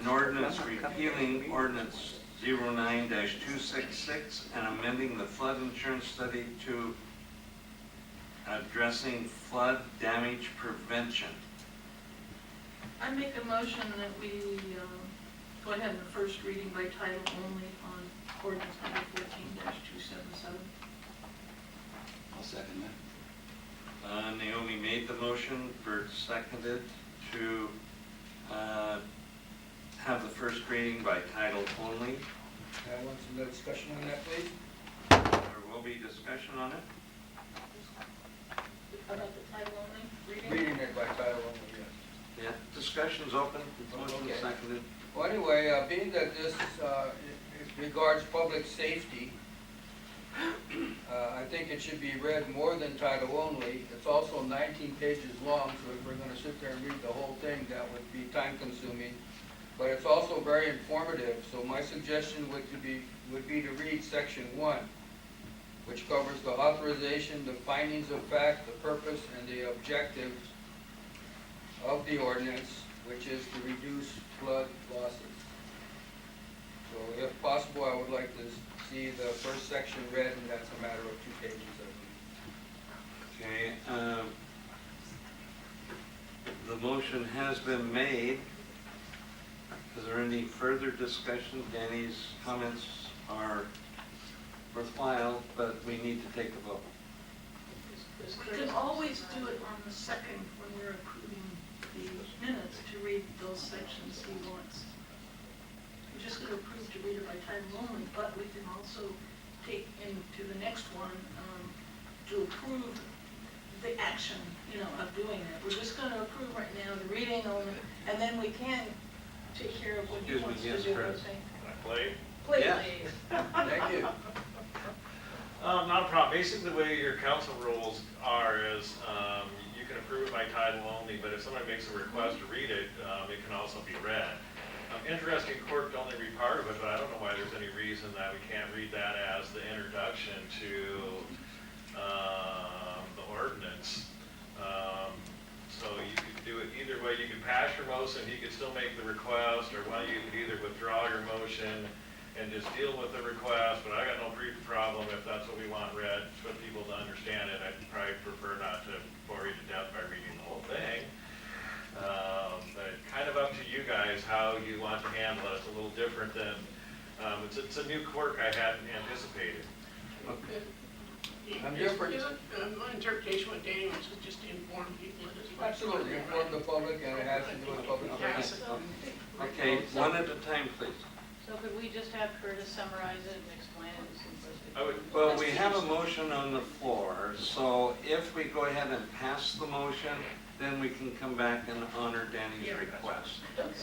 an ordinance repealing ordinance 09-266 and amending the flood insurance study to addressing flood damage prevention. I make a motion that we go ahead in the first reading by title only on ordinance number 14-277. I'll second that. Naomi made the motion, Bert seconded to have the first reading by title only. I want some discussion on that, please. There will be discussion on it. About the title only reading? Reading it by title only, yes. Yeah, discussion's open, motion Okay. seconded. Well, anyway, being that this it regards public safety, I think it should be read more than title only. It's also 19 pages long, so if we're going to sit there and read the whole thing, that would be time consuming. But it's also very informative, so my suggestion would be to read section 1, which covers the authorization, the findings of fact, the purpose, and the objectives of the ordinance, which is to reduce flood losses. So if possible, I would like to see the first section read, and that's a matter of 2 pages, I believe. Okay, the motion has been made. Is there any further discussion? Danny's comments are worthwhile, but we need to take a vote. We can always do it on the second when we're approving the minutes to read those sections he wants. We're just going to approve to read it by title only, but we can also take into the next one to approve the action, of doing it. We're just going to approve right now the reading only, and then we can take care of what he wants to do. Chris. Play? Please. Yeah. Thank you. Not a problem. Basically, the way your council rules are is you can approve it by title only, but if somebody makes a request to read it, it can also be read. Interesting court to only read part of it, but I don't know why there's any reason that we can't read that as the introduction to the ordinance. So you could do it either way. You could pass your motion, he could still make the request, or one of you could either withdraw your motion and just deal with the request, but I got no problem if that's what we want read, for people to understand it. I'd probably prefer not to bore you to death by reading the whole thing. But kind of up to you guys how you want to handle it. It's a little different than, it's a new quirk I hadn't anticipated. I'm different. My interpretation what Danny was just to inform people. Absolutely, inform the public, and it has to do with public safety. Okay, one at a time, please. So could we just have Curtis summarize it and explain it in simplistic? I would, Well, we have a motion on the floor, so if we go ahead and pass the motion, then we can come back and honor Danny's request. There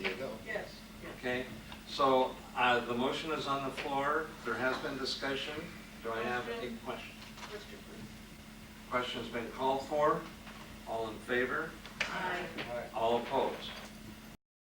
you go. Yes. Okay, so the motion is on the floor. There has been discussion. Do I have a question? Question's been called for. All in favor? Aye. All right. All opposed?